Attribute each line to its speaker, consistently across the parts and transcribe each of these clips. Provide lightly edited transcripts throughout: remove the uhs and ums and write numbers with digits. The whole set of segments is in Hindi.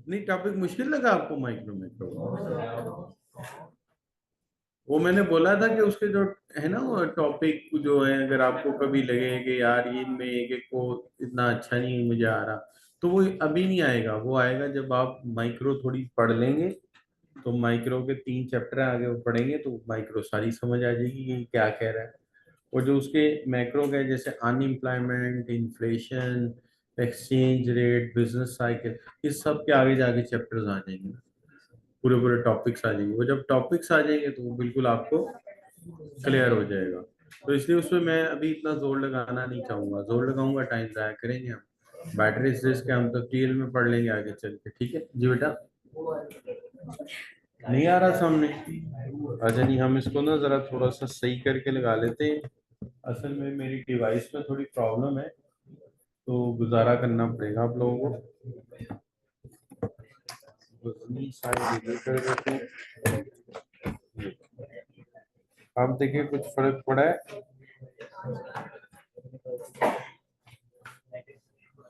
Speaker 1: नहीं, टॉपिक मुश्किल लगा आपको माइक्रो मैक्रो? वो मैंने बोला था कि उसके जो है ना वो टॉपिक जो है, अगर आपको कभी लगे कि यार ये इनमें एक एक को इतना अच्छा नहीं मुझे आ रहा, तो वो अभी नहीं आएगा, वो आएगा जब आप माइक्रो थोड़ी पढ़ लेंगे। तो माइक्रो के 3 चैप्टर आगे वो पढ़ेंगे तो माइक्रो सारी समझ आ जाएगी कि क्या कह रहा है। और जो उसके मैक्रो के जैसे unemployment, inflation, exchange rate, business cycle, इस सब के आगे जाके चैप्टर्स आ जाएंगे, पूरे पूरे टॉपिक्स आ जाएंगे। वो जब टॉपिक्स आ जाएंगे तो वो बिल्कुल आपको क्लियर हो जाएगा। तो इसलिए उसमें मैं अभी इतना जोर लगाना नहीं चाहूंगा, जोर लगाऊंगा टाइम जाया करेंगे हम। बैटरी के हम तो टीएल में पढ़ लेंगे आगे चल के। ठीक है जी बेटा? नहीं आ रहा सामने? अच्छा नहीं, हम इसको ना जरा थोड़ा सा सही करके लगा लेते हैं। असल में मेरी डिवाइस में थोड़ी प्रॉब्लम है, तो गुजारा करना पड़ेगा आप लोगों को। अपनी साइड इधर कर देते हैं। आप देखिए कुछ फर्क पड़ा है?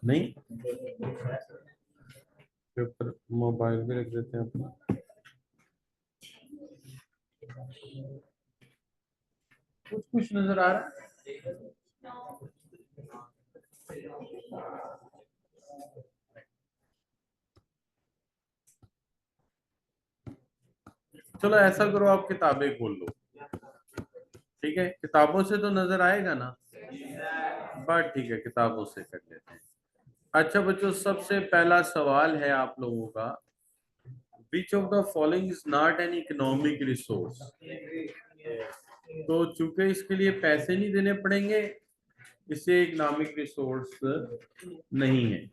Speaker 1: नहीं, पेपर मोबाइल भी रख देते हैं अपना। कुछ कुछ नजर आ रहा है? चलो ऐसा करो, आप किताबें खोल लो। ठीक है, किताबों से तो नजर आएगा ना? बट ठीक है, किताबों से कर लेते हैं। अच्छा बच्चों, सबसे पहला सवाल है आप लोगों का, विच of the following is not an economic resource? तो चूंकि इसके लिए पैसे नहीं देने पड़ेंगे, इसे इकोनॉमिक रिसोर्स नहीं है।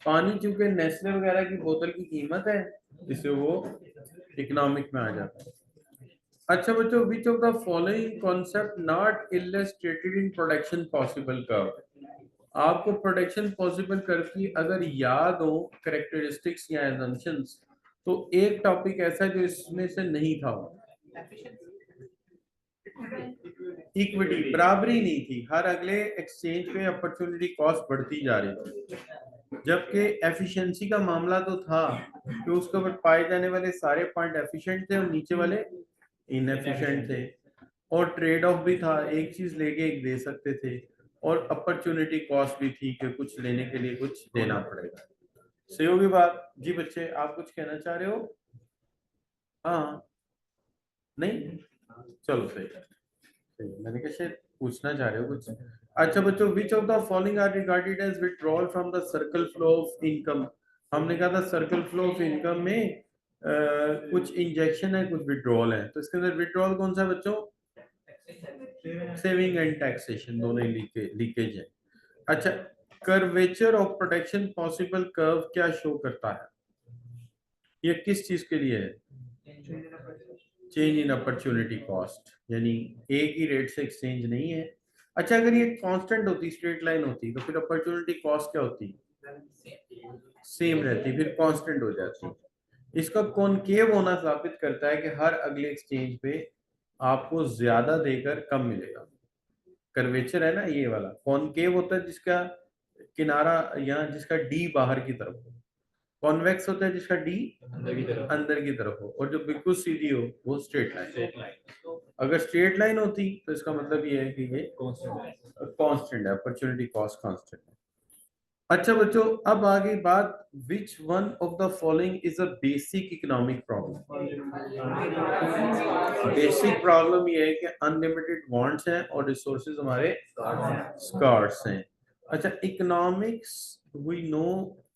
Speaker 1: पानी चूंकि नेस्ले वगैरह की बोतल की कीमत है, इसे वो इकोनॉमिक में आ जाता है। अच्छा बच्चों, which of the following concept not illustrated in production possible curve? आपको प्रोडक्शन पॉसिबल कर्व की अगर याद हो करेक्टरिस्टिक्स या एजम्पशंस, तो एक टॉपिक ऐसा है जो इसमें से नहीं था। इक्विटी, बराबरी नहीं थी, हर अगले एक्सचेंज पे अपॉर्चुनिटी कॉस्ट बढ़ती जा रही थी। जबकि एफिशिएंसी का मामला तो था कि उसके ऊपर पाए जाने वाले सारे पॉइंट एफिशिएंट थे और नीचे वाले इनएफिशिएंट थे। और ट्रेड ऑफ भी था, एक चीज लेके एक दे सकते थे। और अपॉर्चुनिटी कॉस्ट भी थी कि कुछ लेने के लिए कुछ देना पड़ेगा। सही होगी बात जी बच्चे? आप कुछ कहना चाह रहे हो? हाँ? नहीं? चलो सही है, सही है। मैंने कहा शायद पूछना चाह रहे हो कुछ। अच्छा बच्चों, which of the following are regarded as withdrawal from the circle flow of income? हमने कहा था सर्कल फ्लो ऑफ इनकम में कुछ इंजेक्शन है, कुछ विड्रॉल है, तो इसके अंदर विड्रॉल कौन सा है बच्चों? सेविंग एंड टैक्सेशन, दोनों ही लीकेज है। अच्छा, curvature of protection possible curve क्या शो करता है? ये किस चीज के लिए है? चेंज इन अपॉर्चुनिटी कॉस्ट, यानी एक ही रेट से एक्सचेंज नहीं है। अच्छा, अगर ये कांस्टेंट होती, स्ट्रेट लाइन होती, तो फिर अपॉर्चुनिटी कॉस्ट क्या होती? सेम रहती, फिर कांस्टेंट हो जाती। इसका कॉनकेव होना साबित करता है कि हर अगले एक्सचेंज पे आपको ज्यादा देकर कम मिलेगा। कर्वेचर है ना ये वाला, कॉनकेव होता है जिसका किनारा यहाँ, जिसका डी बाहर की तरफ हो। कॉन्वेक्स होता है जिसका डी अंदर की तरफ हो। और जो बिल्कुल सीधी हो वो स्ट्रेट लाइन। अगर स्ट्रेट लाइन होती तो इसका मतलब ये है कि ये कांस्टेंट है, अपॉर्चुनिटी कॉस्ट कांस्टेंट है। अच्छा बच्चों, अब आगे बात, which one of the following is a basic economic problem? Basic problem ये है कि अनलिमिटेड वांट्स हैं और रिसोर्सेज हमारे स्कार्स हैं। अच्छा, economics we know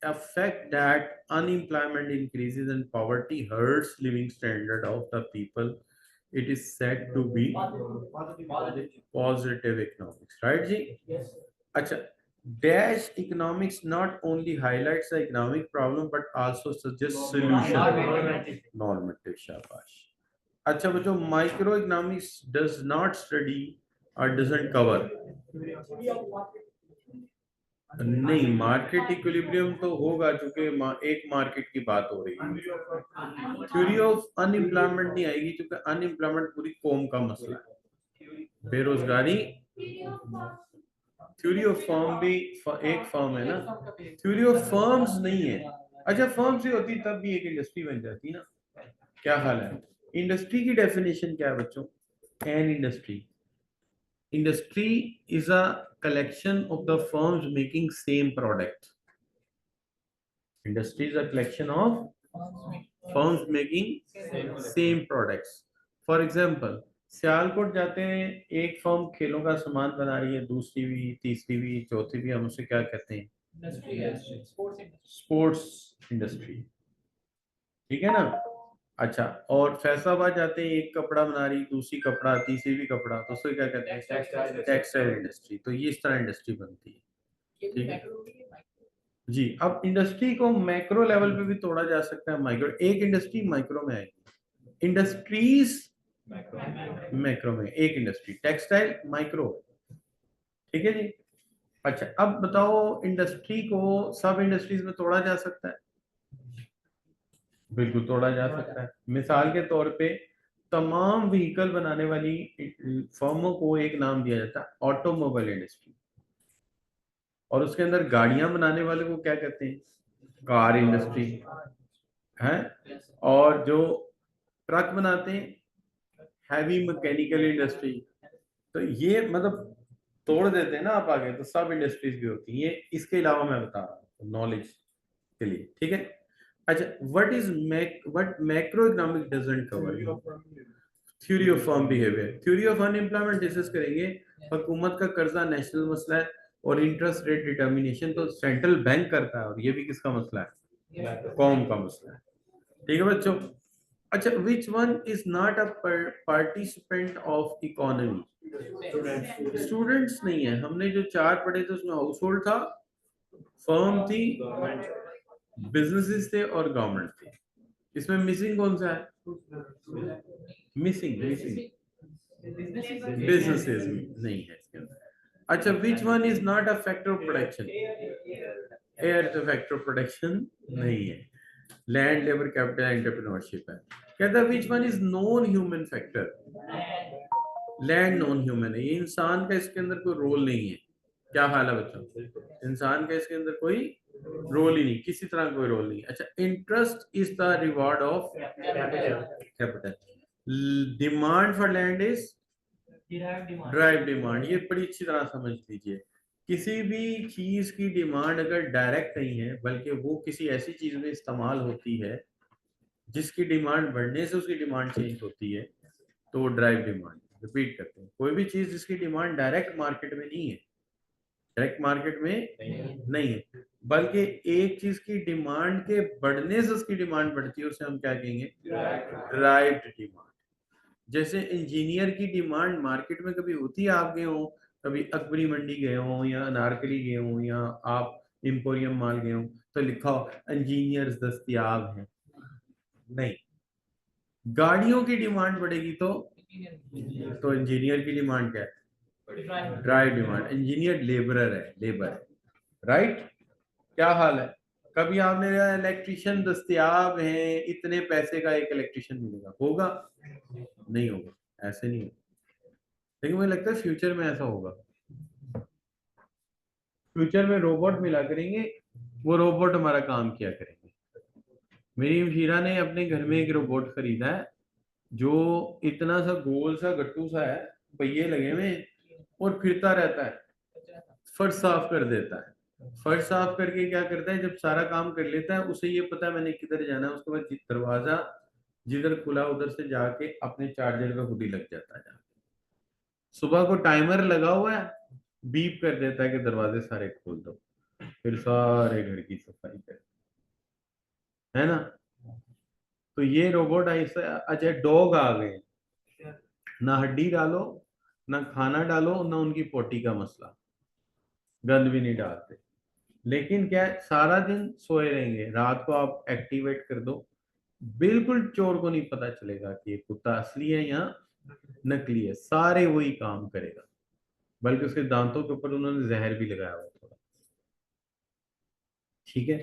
Speaker 1: affect that unemployment increases and poverty hurts living standard of the people. It is said to be positive economics, right जी? अच्छा, dash economics not only highlights the economic problem but also suggests solution. Normative, शाबाश। अच्छा बच्चों, micro economics does not study और डजंट कवर। नहीं, मार्केट इक्विलिब्रियम तो होगा क्योंकि एक मार्केट की बात हो रही है। थ्योरी ऑफ अनएम्प्लॉयमेंट नहीं आएगी क्योंकि अनएम्प्लॉयमेंट पूरी कौम का मसला है। बेरोजगारी थ्योरी ऑफ फर्म भी एक फर्म है ना, थ्योरी ऑफ फर्म्स नहीं है। अच्छा फर्म्स ही होती तब भी एक इंडस्ट्री बन जाती ना। क्या हाल है? इंडस्ट्री की डेफिनेशन क्या है बच्चों? An industry, industry is a collection of the firms making same product. Industry is a collection of firms making same products. For example, Sialkot जाते हैं, एक फर्म खेलों का सामान बना रही है, दूसरी भी, तीसरी भी, चौथी भी, हम उसे क्या कहते हैं? स्पोर्ट्स इंडस्ट्री, ठीक है ना? अच्छा, और फैसलाबाद जाते हैं, एक कपड़ा बना रही, दूसरी कपड़ा, तीसरी भी कपड़ा, तो उसे क्या कहते हैं? Textile industry. तो ये इस तरह इंडस्ट्री बनती है, ठीक है जी। अब इंडस्ट्री को मैक्रो लेवल पे भी तोड़ा जा सकता है, माइक्रो। एक इंडस्ट्री माइक्रो में आएगी, इंडस्ट्रीज मैक्रो में, एक इंडस्ट्री टेक्सटाइल माइक्रो, ठीक है जी। अच्छा अब बताओ, इंडस्ट्री को सब इंडस्ट्रीज में तोड़ा जा सकता है? बिल्कुल तोड़ा जा सकता है। मिसाल के तौर पे तमाम व्हीकल बनाने वाली फर्मों को एक नाम दिया जाता है, ऑटोमोबाइल इंडस्ट्री। और उसके अंदर गाड़ियां बनाने वाले को क्या कहते हैं? कार इंडस्ट्री है। और जो ट्रक बनाते हैं, हैवी मैकेनिकल इंडस्ट्री। तो ये मतलब तोड़ देते हैं ना आप आगे, तो सब इंडस्ट्रीज भी होती हैं। ये इसके अलावा मैं बता रहा हूँ नॉलेज के लिए, ठीक है। अच्छा, what macro economic doesn't cover? Theory of firm behaviour, theory of unemployment discuss करेंगे। हुकूमत का कर्जा नेशनल मसला है, और इंटरेस्ट रेट डिटर्मिनेशन तो सेंट्रल बैंक करता है, और ये भी किसका मसला है? कौम का मसला है, ठीक है बच्चों। अच्छा, विच one is not a participant of economy? Students नहीं है। हमने जो चार पढ़े थे उसमें हाउस होल्ड था, फर्म थी, बिजनेसेस थे और गवर्नमेंट थी। इसमें मिसिंग कौन सा है? मिसिंग बिजनेसेस नहीं है इसके अंदर। अच्छा, विच one is not a factor of production? Air तो फैक्टर ऑफ प्रोडक्शन नहीं है। लैंड, लेबर, कैपिटल, एंटरप्रेन्योरशिप है। कहता है विच one is non human factor? Land non human है, ये इंसान का इसके अंदर कोई रोल नहीं है। क्या हाल है बच्चों? इंसान का इसके अंदर कोई रोल ही नहीं, किसी तरह कोई रोल नहीं। अच्छा, interest is the reward of capital. Demand for land is drive demand. ये बड़ी अच्छी तरह समझ लीजिए। किसी भी चीज की डिमांड अगर डायरेक्ट नहीं है, बल्कि वो किसी ऐसी चीज में इस्तेमाल होती है जिसकी डिमांड बढ़ने से उसकी डिमांड चेंज होती है, तो वो ड्राइव डिमांड। रिपीट करते हैं, कोई भी चीज जिसकी डिमांड डायरेक्ट मार्केट में नहीं है, डायरेक्ट मार्केट में नहीं है, बल्कि एक चीज की डिमांड के बढ़ने से उसकी डिमांड बढ़ती है, उसे हम क्या कहेंगे? Derived demand. जैसे इंजीनियर की डिमांड मार्केट में कभी होती है, आप गए हो कभी अकबरी मंडी गए हो या अनारकली गए हो या आप इंपोरियम माल गए हो, तो लिखा हो इंजीनियर्स दस्तयाब हैं? नहीं। गाड़ियों की डिमांड बढ़ेगी तो इंजीनियर की डिमांड क्या है? Drive demand. इंजीनियर लेबरर है, लेबर है, राइट? क्या हाल है? कभी आपने इलेक्ट्रिशियन दस्तयाब है, इतने पैसे का एक इलेक्ट्रिशियन मिलेगा, होगा? नहीं होगा, ऐसे नहीं होगा। लेकिन मुझे लगता है फ्यूचर में ऐसा होगा। फ्यूचर में रोबोट मिला करेंगे, वो रोबोट हमारा काम किया करेंगे। मेरी मशीरा ने अपने घर में एक रोबोट खरीदा है, जो इतना सा गोल सा गट्टू सा है, पहिए लगे हुए हैं, और फिरता रहता है, फर्श साफ कर देता है। फर्श साफ करके क्या करता है, जब सारा काम कर लेता है, उसे ये पता है मैंने किधर जाना है, उसके बाद दरवाजा जिधर खुला उधर से जाके अपने चार्जर पे खुद ही लग जाता है। सुबह को टाइमर लगा हुआ है, बीप कर देता है कि दरवाजे सारे खोल दो, फिर सारे घर की सफाई कर, है ना? तो ये रोबोट ऐसा। अच्छा, डॉग आ गए, ना हड्डी डालो, ना खाना डालो, ना उनकी पोटी का मसला, गंद भी नहीं डालते। लेकिन क्या है, सारा दिन सोए रहेंगे, रात को आप एक्टिवेट कर दो, बिल्कुल चोर को नहीं पता चलेगा कि ये कुत्ता असली है या नकली है, सारे वही काम करेगा। बल्कि उसके दांतों के ऊपर उन्होंने जहर भी लगाया हुआ थोड़ा, ठीक है।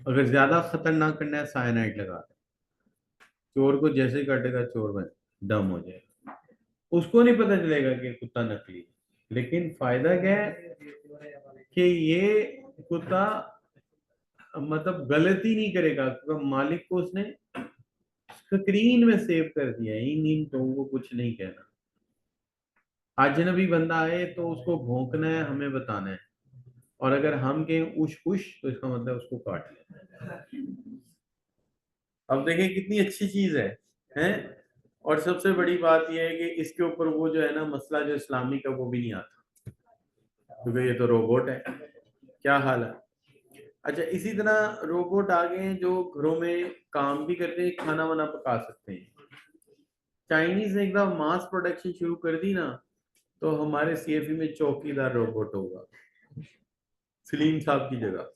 Speaker 1: अगर ज्यादा खतरनाक करना है, साइनाइड लगा दे, चोर को जैसे ही काटेगा चोर में दम हो जाएगा, उसको नहीं पता चलेगा कि कुत्ता नकली है, लेकिन फायदा क्या है कि ये कुत्ता मतलब गलती नहीं करेगा, क्योंकि मालिक को उसने स्क्रीन में सेव कर दिया है, इन लोगों को कुछ नहीं कहना। अजनबी बंदा आए तो उसको भौंकना है, हमें बताना है, और अगर हम कहें उश उश तो इसका मतलब उसको काट लेना। अब देखें कितनी अच्छी चीज है। और सबसे बड़ी बात यह है कि इसके ऊपर वो जो है ना मसला जो इस्लामी का वो भी नहीं आता, क्योंकि ये तो रोबोट है। क्या हाल है। अच्छा, इसी तरह रोबोट आ गए हैं जो घरों में काम भी करते हैं, खाना वाना पका सकते हैं। चाइनीज ने एकदम मास प्रोडक्शन शुरू कर दी ना, तो हमारे सीएफई में चौकीदार रोबोट होगा, सलीम साहब की जगह।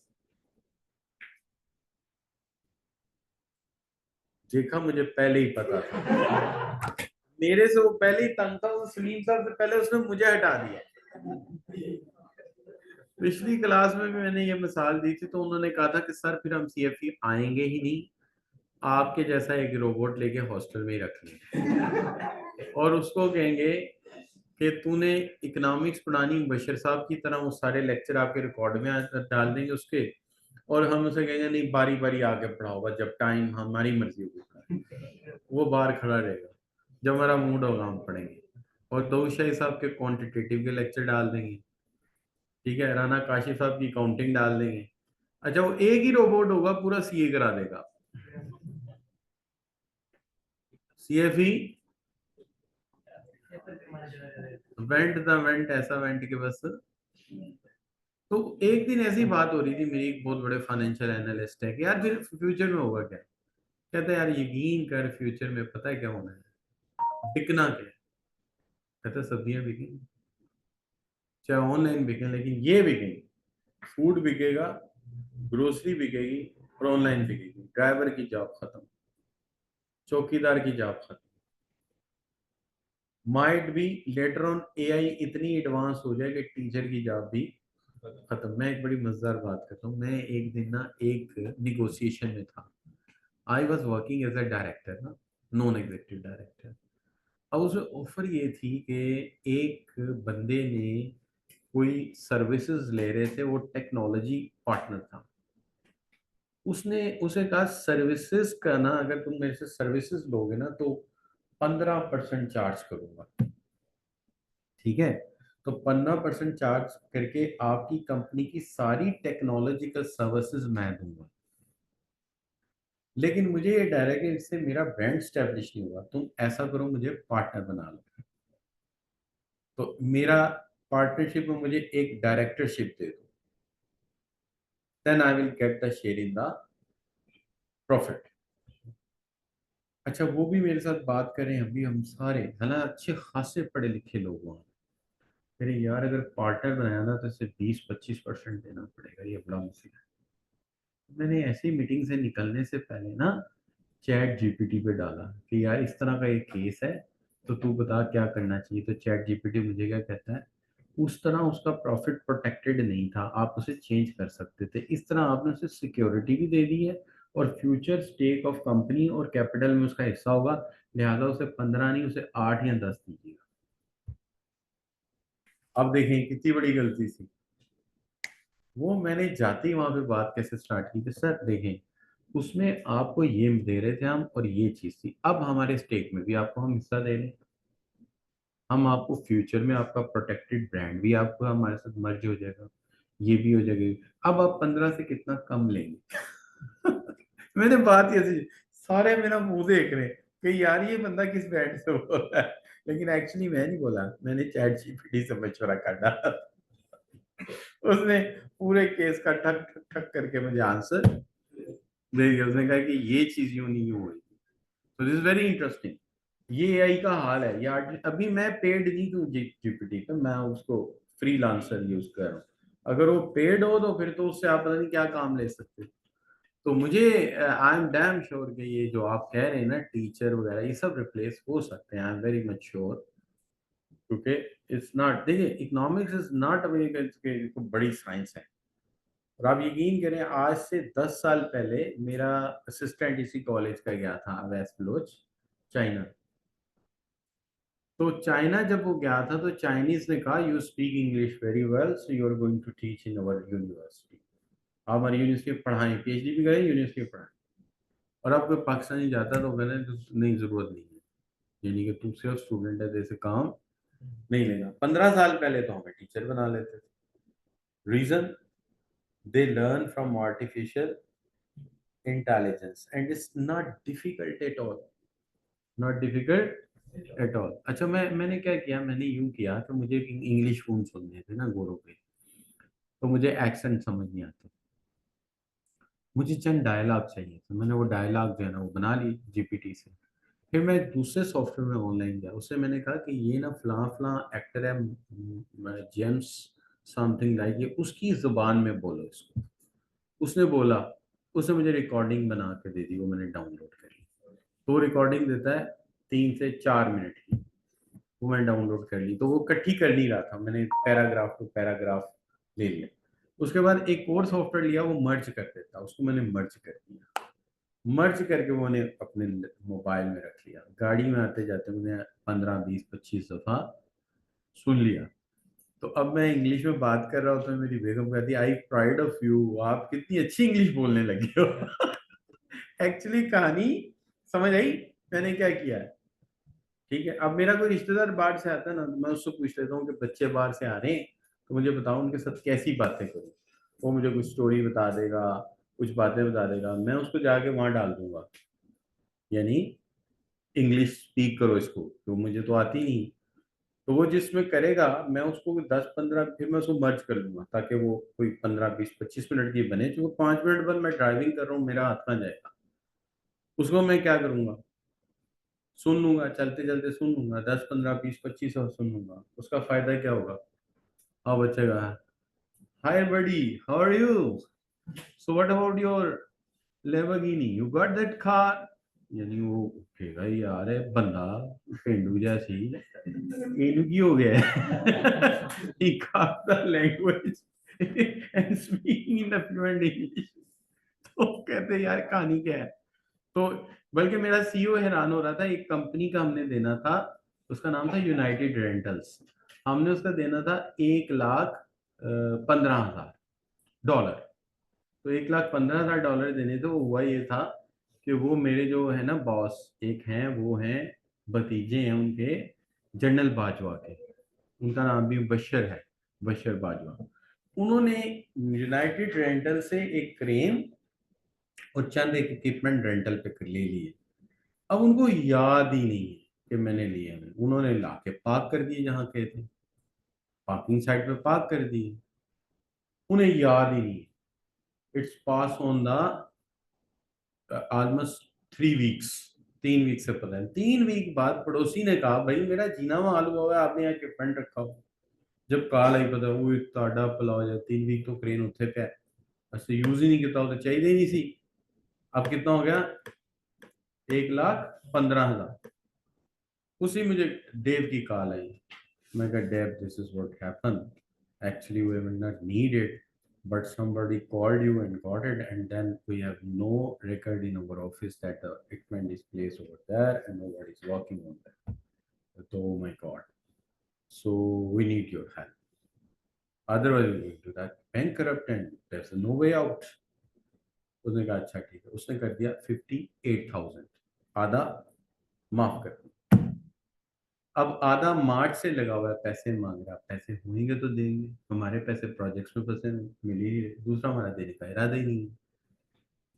Speaker 1: देखा, मुझे पहले ही पता था, मेरे से वो पहले ही तंग था, वो सलीम साहब से पहले उसने मुझे हटा दिया। पिछली क्लास में भी मैंने ये मिसाल दी थी, तो उन्होंने कहा था कि सर फिर हम सीएफई आएंगे ही नहीं, आपके जैसा एक रोबोट लेके हॉस्टल में ही रख लेंगे, और उसको कहेंगे कि तूने इकोनॉमिक्स पढ़ानी बशर साहब की तरह, वो सारे लेक्चर आपके रिकॉर्ड में डाल देंगे उसके, और हम उसे कहेंगे नहीं बारी बारी आके पढ़ाओगा, जब टाइम हमारी मर्जी होगी, वो बाहर खड़ा रहेगा, जब हमारा मूड होगा हम पढ़ेंगे। और तो शाही साहब के क्वांटिटेटिव के लेक्चर डाल देंगे, ठीक है, राना काशिफ साहब की काउंटिंग डाल देंगे। अच्छा, वो एक ही रोबोट होगा, पूरा सीए करा देगा, सीएफई वेंट द वेंट, ऐसा वेंट के बस। तो एक दिन ऐसी बात हो रही थी, मेरी एक बहुत बड़े फाइनेंशियल एनालिस्ट है कि यार फिर फ्यूचर में होगा क्या। कहता है यार यकीन कर, फ्यूचर में पता है क्या होना है, बिकना क्या है। कहता है सब्जियां बिकेंगी, चाहे ऑनलाइन बिके, लेकिन ये बिकेंगी, फूड बिकेगा, ग्रोसरी बिकेगी, और ऑनलाइन बिकेगी। ड्राइवर की जॉब खत्म, चौकीदार की जॉब खत्म, माइट भी लेटर ऑन एआई इतनी एडवांस हो जाए कि टीचर की जॉब भी खत्म। मैं एक बड़ी मजेदार बात करता हूँ, मैं एक दिन ना एक निगोशिएशन में था, I was working as a director ना, नॉन एग्जीक्यूटिव डायरेक्टर। अब उसमें ऑफर ये थी कि एक बंदे ने कोई सर्विसेज ले रहे थे, वो टेक्नोलॉजी पार्टनर था, उसने उसे कहा सर्विसेज का ना, अगर तुम मेरे से सर्विसेज लोगे ना तो 15% चार्ज करूंगा, ठीक है। तो 15% चार्ज करके आपकी कंपनी की सारी टेक्नोलॉजिकल सर्विसेज मैं दूंगा, लेकिन मुझे ये डर है कि इससे मेरा ब्रांड स्टैब्लिश नहीं होगा, तुम ऐसा करो मुझे पार्टनर बना लो, तो मेरा पार्टनरशिप में मुझे एक डायरेक्टरशिप दे दो, then I will get the share in the profit. अच्छा, वो भी मेरे साथ बात करें, अभी हम सारे है ना अच्छे खासे पढ़े लिखे लोग वहाँ। मेरे यार अगर पार्टनर बनाया ना तो इसे 20-25% देना पड़ेगा, ये बड़ा मुश्किल है। मैंने ऐसी मीटिंग से निकलने से पहले ना चैट जीपीटी पे डाला कि यार इस तरह का एक केस है, तो तू बता क्या करना चाहिए। तो चैट जीपीटी मुझे क्या कहता है, उस तरह उसका प्रॉफिट प्रोटेक्टेड नहीं था, आप उसे चेंज कर सकते थे, इस तरह आपने उसे सिक्योरिटी भी दे दी है, और फ्यूचर स्टेक ऑफ कंपनी और कैपिटल में उसका हिस्सा होगा, लिहाजा उसे 15 नहीं, उसे 8 या 10 दीजिएगा। अब देखें कितनी बड़ी गलती थी। वो मैंने जाते ही वहां पे बात कैसे स्टार्ट की कि सर देखें, उसमें आपको ये दे रहे थे हम, और ये चीज थी, अब हमारे स्टेक में भी आपको हम हिस्सा दे रहे हैं, हम आपको फ्यूचर में आपका प्रोटेक्टेड ब्रांड भी आपको हमारे साथ मर्ज हो जाएगा, ये भी हो जाएगा, अब आप 15 से कितना कम लेंगे। मैंने बात ये सी, सारे मेरा मुंह देख रहे हैं कि यार ये बंदा किस ब्रांड से बोल रहा है, लेकिन एक्चुअली मैं नहीं बोला, मैंने चैट जीपीटी से मशवरा काटा। उसने पूरे केस का ठक ठक ठक करके मुझे आंसर दे दिया, उसने कहा कि ये चीज यूं नहीं यूं हुई। तो दिस इज वेरी इंटरेस्टिंग। ये एआई का हाल है यार, अभी मैं पेड नहीं हूँ जीपीटी पे, मैं उसको फ्री लांसर यूज कर रहा हूँ। अगर वो पेड हो तो फिर तो उससे आप पता नहीं क्या काम ले सकते। तो मुझे आई एम डैम श्योर कि ये जो आप कह रहे हैं ना टीचर वगैरह, ये सब रिप्लेस हो सकते हैं, I am very much sure, क्योंकि इट्स नॉट, देखिए इकोनॉमिक्स इज नॉट अ बड़ी साइंस है। और आप यकीन करें, आज से 10 साल पहले मेरा असिस्टेंट इसी कॉलेज का गया था, वेस्ट बलोच, चाइना। तो चाइना जब वो गया था तो चाइनीज ने कहा you speak English very well so you are going to teach in our university. आप हमारी यूनिवर्सिटी में पढ़ाएं, पीएचडी भी करें, यूनिवर्सिटी में पढ़ाएं। और अब कोई पाकिस्तानी जाता तो मैंने तो नहीं, जरूरत नहीं है, यानी कि तू सिर्फ स्टूडेंट है, जैसे काम नहीं लेगा। 15 साल पहले तो हमें टीचर बना लेते थे। Reason, they learn from artificial intelligence and it's not difficult at all, not difficult at all. अच्छा, मैंने क्या किया, मैंने यूं किया कि मुझे इंग्लिश फोन सुनने थे ना गोरों पे, तो मुझे एक्सेंट समझ नहीं आता, मुझे चंद डायलॉग चाहिए, तो मैंने वो डायलॉग जो है ना वो बना ली जीपीटी से। फिर मैं दूसरे सॉफ्टवेयर में ऑनलाइन गया, उससे मैंने कहा कि ये ना फलां फलां एक्टर है, जेम्स समथिंग लाइक, ये उसकी जुबान में बोलो इसको। उसने बोला, उसने मुझे रिकॉर्डिंग बना के दे दी, वो मैंने डाउनलोड कर ली। तो रिकॉर्डिंग देता है 3 से 4 मिनट की, वो मैंने डाउनलोड कर ली। तो वो इकट्ठी कर नहीं रहा था, मैंने पैराग्राफ टू पैराग्राफ ले लिया। उसके बाद एक और सॉफ्टवेयर लिया, वो मर्ज कर देता, उसको मैंने मर्ज कर दिया। मर्ज करके वो मैंने अपने मोबाइल में रख लिया, गाड़ी में आते जाते मैंने 15 20 25 दफा सुन लिया। तो अब मैं इंग्लिश में बात कर रहा हूँ तो मेरी बेगम कहती है आई प्राइड ऑफ यू, आप कितनी अच्छी इंग्लिश बोलने लगी हो। एक्चुअली कहानी समझ आई मैंने क्या किया है? ठीक है, अब मेरा कोई रिश्तेदार बाहर से आता है ना, तो मैं उससे पूछ लेता हूँ कि बच्चे बाहर से आ रहे हैं, तो मुझे बताओ उनके साथ कैसी बातें करूँ। वो मुझे कुछ स्टोरी बता देगा, कुछ बातें बता देगा, मैं उसको जाके वहां डाल दूंगा, यानी इंग्लिश स्पीक करो इसको, तो मुझे तो आती नहीं। तो वो जिसमें करेगा मैं उसको 10 15, फिर मैं उसको मर्ज कर लूंगा ताकि वो कोई 15 20 25 मिनट की बने, जो 5 मिनट बाद मैं ड्राइविंग कर रहा हूँ मेरा हाथ कहाँ जाएगा। उसको मैं क्या करूंगा, सुन लूंगा, चलते चलते सुन लूंगा, 10 15 20 25 और सुन लूंगा। उसका फायदा क्या होगा? हाँ बच्चे का, hi buddy, how are you, so what about your Lamborghini, you got that car? यानी वो कहेगा यार है बंदा पेंडू जैसी, इनू की हो गया है। He got the language and speaking in the fluent English। तो कहते हैं, यार कहानी क्या है? तो बल्कि मेरा सीईओ हैरान हो रहा था, एक कंपनी का हमने देना था, उसका नाम था यूनाइटेड रेंटल्स। हमने उसका देना था 1,15,000 डॉलर। तो 1,15,000 डॉलर देने थे। वो हुआ ये था कि वो मेरे जो है ना बॉस एक हैं, वो हैं भतीजे हैं उनके, जनरल बाजवा के, उनका नाम भी बशर है, बशर बाजवा। उन्होंने यूनाइटेड रेंटल से एक क्रेन और चंद एक इक्विपमेंट रेंटल पे ले लिए। अब उनको याद ही नहीं है कि मैंने लिए हैं, उन्होंने ला के पार्क कर दिए जहाँ के थे, पार्किंग साइड पे पार्क कर दिए, उन्हें याद ही नहीं। It's pass on the almost 3 weeks, 3 week से पता है, 3 वीक बाद पड़ोसी ने कहा भाई मेरा जीना मालूम हुआ है आपने यहाँ इक्विपमेंट रखा हो। जब कॉल आई पता वो ਤੁਹਾਡਾ ਭਲਾ हो जाए, 3 वीक तो क्रेन उत्थे पे ऐसे यूज ही नहीं किया, तो चाहिए ही नहीं सी। अब कितना हो गया? 1,15,000। उसी मुझे डेव की कॉल आई। मैं कहा Dave this is what happen, actually we will not need it, but somebody called you and got it, and then we have no record in our office that the equipment is placed over there and nobody is working on that. So, oh my god, so we need your help, otherwise we're going to that bankrupt and there's no way out। उसने कहा अच्छा ठीक है, उसने कर दिया 58,000, आधा माफ कर दिया। अब आधा मार्च से लगा हुआ है, पैसे मांग रहा, पैसे होंगे तो देंगे, हमारे पैसे प्रोजेक्ट्स में फंसे मिल ही रहे, दूसरा हमारा देने का इरादा ही नहीं है।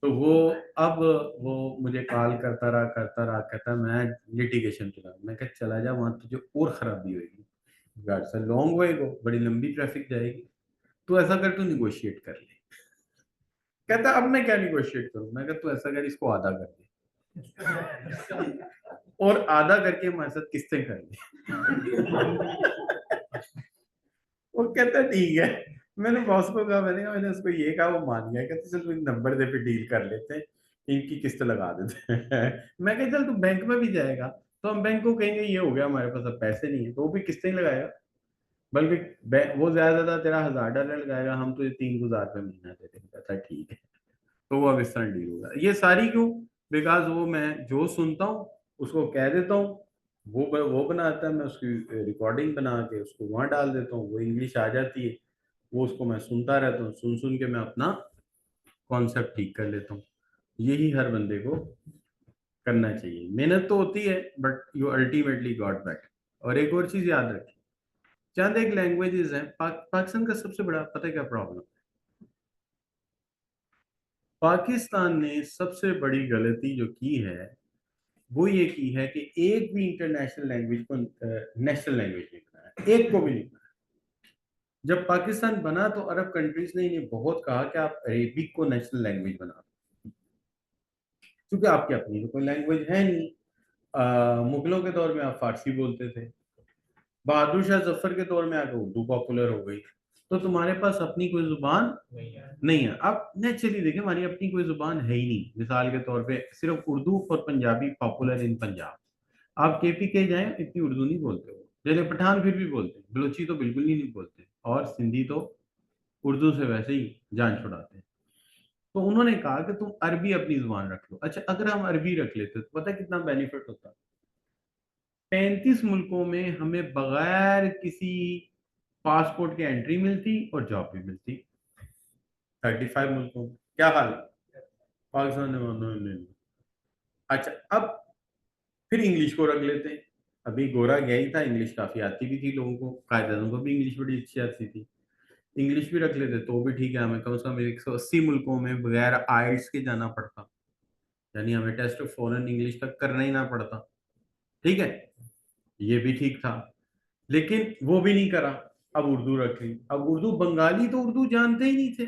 Speaker 1: तो वो अब वो मुझे कॉल करता रहा, कहता मैं लिटिगेशन चला। मैं कहा चला जा, वहां तुझे और खराबी होगी, गाड़ी से लॉन्ग वे को, बड़ी लंबी ट्रैफिक जाएगी, तू ऐसा कर, तू निगोशिएट कर ले। कहता अब मैं क्या निगोशिएट करूं? मैं कहा तू ऐसा कर, इसको आधा कर दे और आधा करके हमारे साथ किस्तें कर ले। वो कहता ठीक है। मैंने बॉस को कहा, मैंने उसको ये कहा, वो मान गया, कहते चल तू नंबर दे पे डील कर लेते हैं, इनकी किस्त लगा देते हैं। मैं कहा चल तू बैंक में भी जाएगा तो हम बैंक को कहेंगे ये हो गया हमारे पास अब पैसे नहीं है, तो वो भी किस्तें ही लगाएगा, बल्कि वो ज्यादा तेरा 1,000 डॉलर लगाएगा, हम तुझे 3,000 रुपये महीना दे देंगे। कहता ठीक है। तो वो अब इस तरह डील होगा। ये सारी क्यों? बिकॉज वो मैं जो सुनता हूँ उसको कह देता हूँ, वो बनाता है, मैं उसकी रिकॉर्डिंग बना के उसको वहां डाल देता हूँ, वो इंग्लिश आ जाती है, वो उसको मैं सुनता रहता हूँ, सुन सुन के मैं अपना कॉन्सेप्ट ठीक कर लेता हूँ। यही हर बंदे को करना चाहिए। मेहनत तो होती है but you ultimately got back. और एक और चीज याद रखें, चंद एक लैंग्वेजेस हैं, पाकिस्तान का सबसे बड़ा पता है क्या प्रॉब्लम, पाकिस्तान ने सबसे बड़ी गलती जो की है वो ये की है कि एक भी इंटरनेशनल लैंग्वेज को नेशनल लैंग्वेज नहीं बनाया, एक को भी नहीं बनाया। जब पाकिस्तान बना तो अरब कंट्रीज ने इन्हें बहुत कहा कि आप अरेबिक को नेशनल लैंग्वेज बना दो, क्योंकि आपकी अपनी तो कोई लैंग्वेज है नहीं। मुगलों के दौर में आप फारसी बोलते थे, बहादुर शाह जफर के दौर में आकर उर्दू पॉपुलर हो गई, तो तुम्हारे पास अपनी कोई जुबान नहीं है। अब नेचुरली देखें, हमारी अपनी कोई जुबान है ही नहीं। मिसाल के तौर पे सिर्फ उर्दू और पंजाबी पॉपुलर इन पंजाब। आप केपी के जाएं, इतनी उर्दू नहीं बोलते हो, जैसे पठान फिर भी बोलते हैं, बलोची तो बिल्कुल ही नहीं बोलते, और सिंधी तो उर्दू से वैसे ही जान छुड़ाते हैं। तो उन्होंने कहा कि तुम अरबी अपनी जुबान रख लो। अच्छा, अगर हम अरबी रख लेते तो पता है कितना बेनिफिट होता, 35 मुल्कों में हमें बगैर किसी पासपोर्ट के एंट्री मिलती और जॉब भी मिलती। 35 मुल्कों में क्या हाल है? पाकिस्तान ने अच्छा, अब फिर इंग्लिश को रख लेते हैं। अभी गोरा गया ही था, इंग्लिश काफी आती भी थी लोगों को, कायदानों को भी इंग्लिश बड़ी अच्छी आती थी, इंग्लिश भी रख लेते तो भी ठीक है, हमें कम से कम 180 मुल्कों में बगैर आइल्स के जाना पड़ता, यानी हमें टेस्ट ऑफ फॉरेन इंग्लिश तक करना ही ना पड़ता। ठीक है, ये भी ठीक था, लेकिन वो भी नहीं करा। अब उर्दू रख ली। अब उर्दू, बंगाली तो उर्दू जानते ही नहीं थे,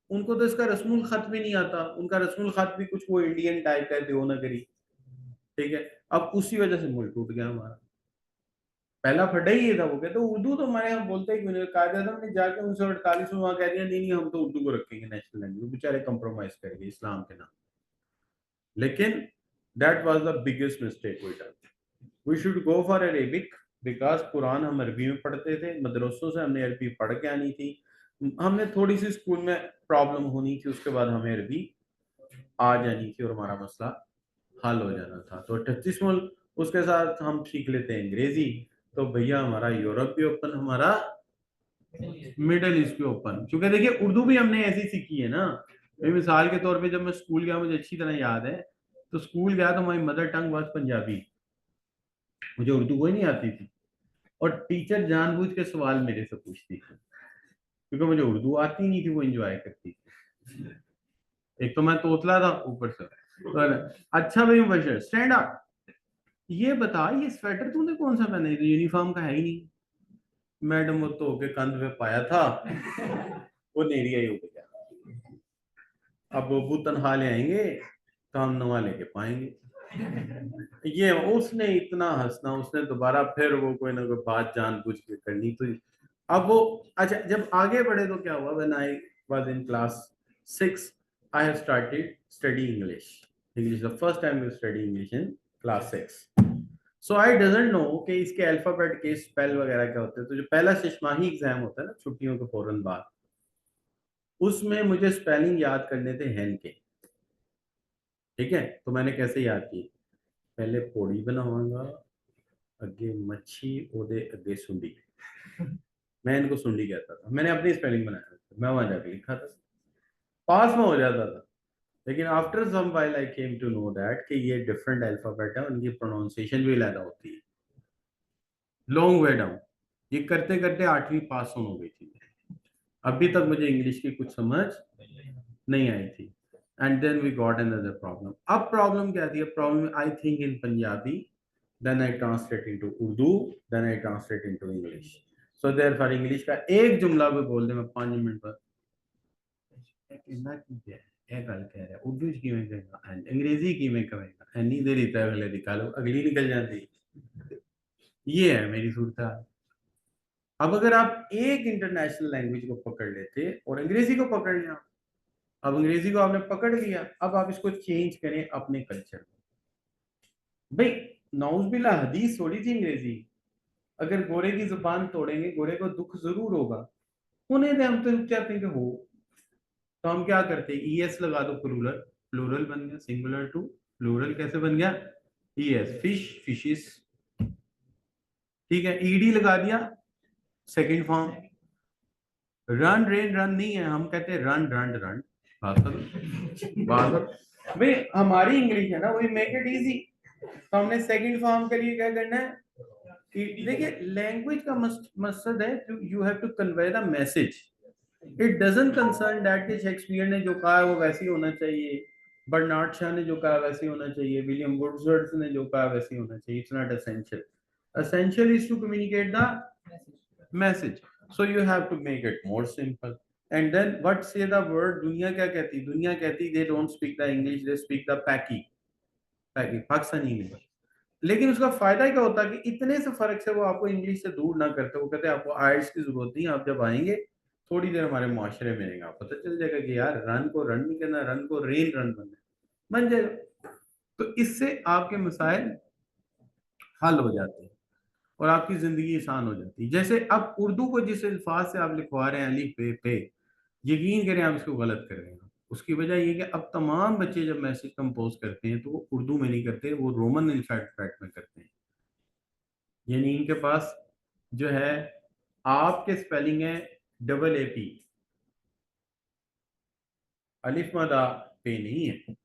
Speaker 1: उनको तो इसका रस्मुल खत भी नहीं आता, उनका रस्मुल खत भी कुछ वो इंडियन टाइप का देवनागरी। ठीक है, अब उसी वजह से मुल्क टूट गया हमारा। पहला फटा ही ये था, वो कहते उर्दू तो हमारे यहाँ बोलते ही क्यों नहीं, कायदे आज़म ने जाके 1948 में वहां कह दिया नहीं नहीं हम तो उर्दू को रखेंगे नेशनल लैंग्वेज, बेचारे कंप्रोमाइज कर गए इस्लाम के नाम। लेकिन that was the biggest mistake we done. We should go for Arabic, because कुरान हम अरबी में पढ़ते थे, मदरसों से हमने अरबी पढ़ के आनी थी, हमने थोड़ी सी स्कूल में प्रॉब्लम होनी थी, उसके बाद हमें अरबी आ जानी थी और हमारा मसला हल हो जाना था। तो 38 मुल्क, उसके साथ हम सीख लेते हैं अंग्रेजी, तो भैया हमारा यूरोप भी ओपन, हमारा मिडल ईस्ट भी ओपन। क्योंकि देखिए उर्दू भी हमने ऐसी सीखी है ना, मिसाल के तौर पे जब मैं स्कूल गया, मुझे अच्छी तरह याद है, तो स्कूल गया तो हमारी मदर टंग वाज पंजाबी, मुझे उर्दू कोई नहीं आती थी, और टीचर जानबूझ के सवाल मेरे से पूछती थी, क्योंकि मुझे उर्दू आती नहीं थी, वो एंजॉय करती थी। एक तो मैं तोतला था ऊपर से। और अच्छा भाई मुबशर, स्टैंड अप, ये बता ये स्वेटर तूने कौन सा पहना है, यूनिफॉर्म का है ही नहीं। मैडम वो तो के कंध पे पाया था, वो नेरिया ही उठ गया। अब वो तनखा ले आएंगे तो हम नवा लेके पाएंगे। ये उसने इतना हंसना, उसने दोबारा फिर वो कोई ना कोई बात जानबूझ के करनी। तो अब वो, अच्छा जब आगे बढ़े तो क्या हुआ, when I was in class 6 I have started study English. English the first time you study English in class 6। So I doesn't know कि इसके अल्फाबेट के स्पेल वगैरह क्या होते हैं। तो जो पहला शशमाही एग्जाम होता है ना छुट्टियों के फौरन बाद, उसमें मुझे स्पेलिंग याद करने थे हेन के। ठीक है, तो मैंने कैसे याद की, पहले पौड़ी बनावांगा, अगे मच्छी, ओदे अगे सुंडी। मैं इनको सुंडी कहता था, मैंने अपनी स्पेलिंग बनाया था, मैं वहां जाके लिखा था, पास में हो जाता था। लेकिन after some while I came to know that कि ये डिफरेंट अल्फाबेट है, उनकी प्रोनाउंसिएशन भी अलग होती है, लॉन्ग वे डाउन। ये करते करते 8वीं पास ऑन हो गई थी, अभी तक मुझे इंग्लिश की कुछ समझ नहीं आई थी। And then we got another problem. अब प्रॉब्लम क्या थी, problem I think in Punjabi, then I translate into Urdu, then I translate into English. So therefore English का एक जुमला भी बोल दे मैं 5 मिनट पर कहना की है, ਇਹ ਗੱਲ ਕਹਿ ਰਿਹਾ ਉਰਦੂ ਚ ਕਿਵੇਂ ਕਹੇਗਾ, अंग्रेजी किवें कहेगा, ਇੰਨੀ ਦੇਰ ਹੀ ਤਾਂ अगले निकालो, अगली निकल जाती। ये है मेरी सूरत। अब अगर आप एक इंटरनेशनल लैंग्वेज को पकड़ लेते और अंग्रेजी को पकड़ लिया, अब अंग्रेजी को आपने पकड़ लिया, अब आप इसको चेंज करें अपने कल्चर में। भाई नाउजुबिल्ला हदीस थोड़ी थी अंग्रेजी, अगर गोरे की जुबान तोड़ेंगे गोरे को दुख जरूर होगा, उन्हें दे, हम तो रुक जाते हैं कि हो। तो हम क्या करते हैं, ईएस लगा दो, प्लूरल, प्लूरल बन गया, सिंगुलर टू प्लूरल कैसे बन गया, ईएस, फिश फिशिस। ठीक है, ईडी लगा दिया, second form. Run rain run नहीं है, हम कहते हैं रन रन रन। बात करो, बात करो भाई, हमारी इंग्लिश है ना, वही मेक इट इजी। तो हमने सेकंड फॉर्म के लिए क्या करना है कि देखिए लैंग्वेज का मकसद है you have to convey the message. It doesn't concern that कि शेक्सपियर ने जो कहा है वो वैसे ही होना चाहिए, बर्नार्ड शॉ ने जो कहा वैसे ही होना चाहिए, विलियम वुड्सवर्थ ने जो कहा वैसे ही होना चाहिए। It's not essential. Essential is to communicate the message, so you have to make it more simple. And then what say the world, दुनिया क्या कहती, दुनिया कहती they don't speak the English, they speak the Paki, Paki Pakistani English. लेकिन उसका फायदा क्या होता है कि इतने से फर्क से वो आपको इंग्लिश से दूर ना करते, वो कहते हैं आपको आइल्स की जरूरत नहीं, आप जब आएंगे थोड़ी देर हमारे मुआशरे में रहेंगे, आपको पता चल जाएगा कि यार रन को रन नहीं करना, रन को रेन रन बन जाएगा। तो इससे आपके मसाइल हल हो जाते हैं और आपकी जिंदगी आसान हो जाती है। जैसे अब उर्दू को जिस अल्फाज से आप लिखवा रहे हैं अली पे, यकीन करें आप इसको गलत कर रहे हैं। उसकी वजह ये कि अब तमाम बच्चे जब मैसेज कंपोज करते हैं तो वो उर्दू में नहीं करते, वो रोमन अल्फाबेट में करते हैं। यानी इनके पास जो है आपके स्पेलिंग है डबल ए पी, अलिफ मदा पे नहीं है,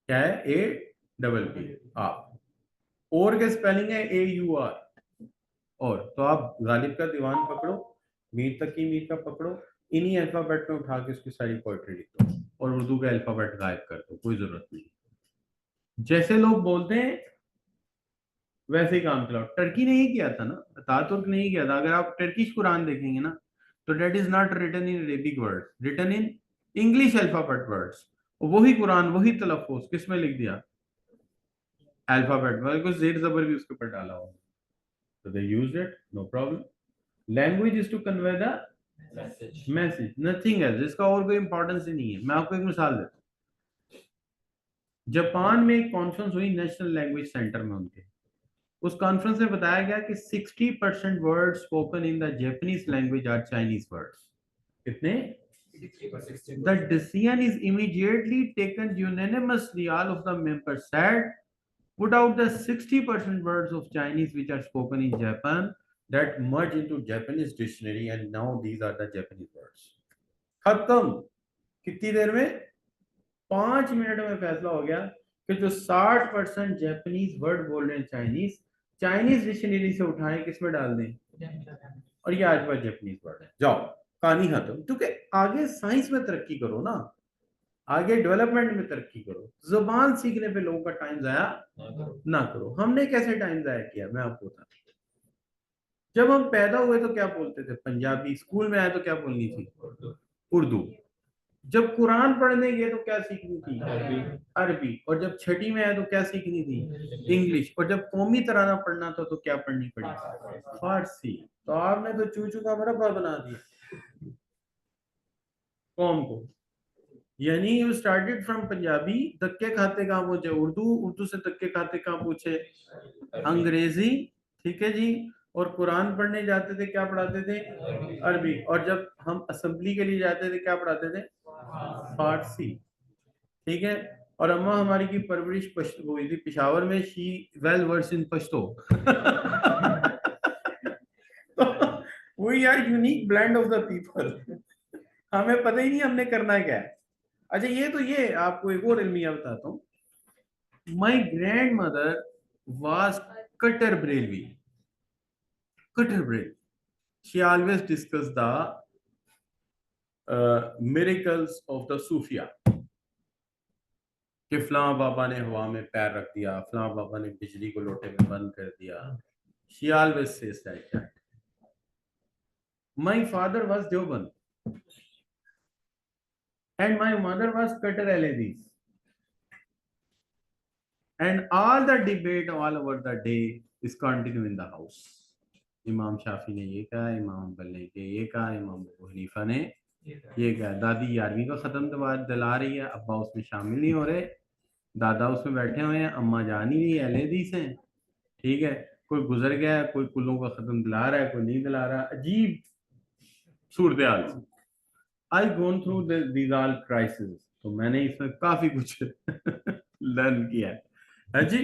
Speaker 1: क्या है ए डबल पी आप। और के स्पेलिंग है ए यू आर। और तो आप गालिब का दीवान पकड़ो, मीर तकी मीर का पकड़ो, इन्हीं अल्फाबेट में उठा के उसकी सारी पोइट्री लिख दो और उर्दू का अल्फाबेट गायब कर दो, कोई जरूरत नहीं। जैसे लोग बोलते हैं वैसे ही काम चलाओ। टर्की ने ही किया था ना, अतातुर्क ने ही किया था। अगर आप टर्किश कुरान देखेंगे ना तो that is not written in Arabic words, written in English alphabet words. वही कुरान वही तलफ़ुज़ किस में लिख दिया, अल्फाबेट में, कुछ जेर जबर भी उसके ऊपर डाला हुआ। तो they used it, no problem. Language is to convey the message, nothing else. इसका और कोई इंपॉर्टेंस ही नहीं है। मैं आपको एक मिसाल देता हूँ। जापान में एक कॉन्फ्रेंस हुई नेशनल लैंग्वेज सेंटर में उनके, उस कॉन्फ्रेंस में बताया गया कि 60% word spoken in the Japanese language are Chinese words. कितने? The decision is immediately taken unanimously. All of the members said, put out the 60% words of Chinese which are spoken in Japan that merge into Japanese dictionary, and now these are the Japanese words. खत्म। कितनी देर में? 5 मिनट में फैसला हो गया कि जो 60% जापानीज वर्ड बोल रहे हैं चाइनीज, चाइनीज डिक्शनरी से उठाएं किस में डाल दें, और ये आज बार जापानीज वर्ड है। जाओ, कहानी खत्म। क्योंकि आगे साइंस में तरक्की करो ना, आगे डेवलपमेंट में तरक्की करो, जुबान सीखने पे लोगों का टाइम जाया ना करो। हमने कैसे टाइम जाया किया मैं आपको बताता हूं। जब हम पैदा हुए तो क्या बोलते थे, पंजाबी। स्कूल में आए तो क्या बोलनी थी, उर्दू। जब कुरान पढ़ने गए तो क्या सीखनी थी, अरबी। और जब छठी में आए तो क्या सीखनी थी, इंग्लिश। और जब कौमी तराना पढ़ना था तो क्या पढ़नी पड़ी, फारसी। तो आपने तो चूचू का मरबा बना दिया कौम को। यानी यू स्टार्टेड फ्रॉम पंजाबी, धक्के खाते कहाँ पहुंचे उर्दू, उर्दू से धक्के खाते कहाँ पहुंचे अंग्रेजी। ठीक है जी। और कुरान पढ़ने जाते थे क्या पढ़ाते थे, अरबी। और जब हम असेंबली के लिए जाते थे क्या पढ़ाते थे, फारसी। ठीक है। और अम्मा हमारी की परवरिश पश्तो हुई थी पिशावर में, she well verse in Pashto. We are unique blend of the people. हमें पता ही नहीं हमने करना क्या है। अच्छा ये आपको एक और इल्मिया बताता हूँ। माई ग्रैंड मदर वॉज कटर ब्रेलवी, कटर ब्रेल। She always discuss the miracles of the सूफिया, कि फलां बाबा ने हवा में पैर रख दिया, फलां बाबा ने बिजली को लोटे में बंद कर दिया। She always says that. My father was Deoband and my mother was Qatar Aladis, and all the debate all over the day is continue in the house. इमाम शाफी ने ये कहा, इमाम अम्बल ने ये कहा, इमाम अबू हनीफा ने ये कहा। दादी 11वीं का खत्म तो बात दिला रही है, अब्बा उसमें शामिल नहीं हो रहे, दादा उसमें बैठे हुए हैं, अम्मा जान ही नहीं अहलेदीस हैं। ठीक है। कोई गुजर गया, कोई कुल्लों का खत्म दिला रहा है, कोई नहीं दिला रहा। अजीब सूरत हाल। I gone through these all crisis. तो मैंने इसमें काफी कुछ लर्न किया है जी।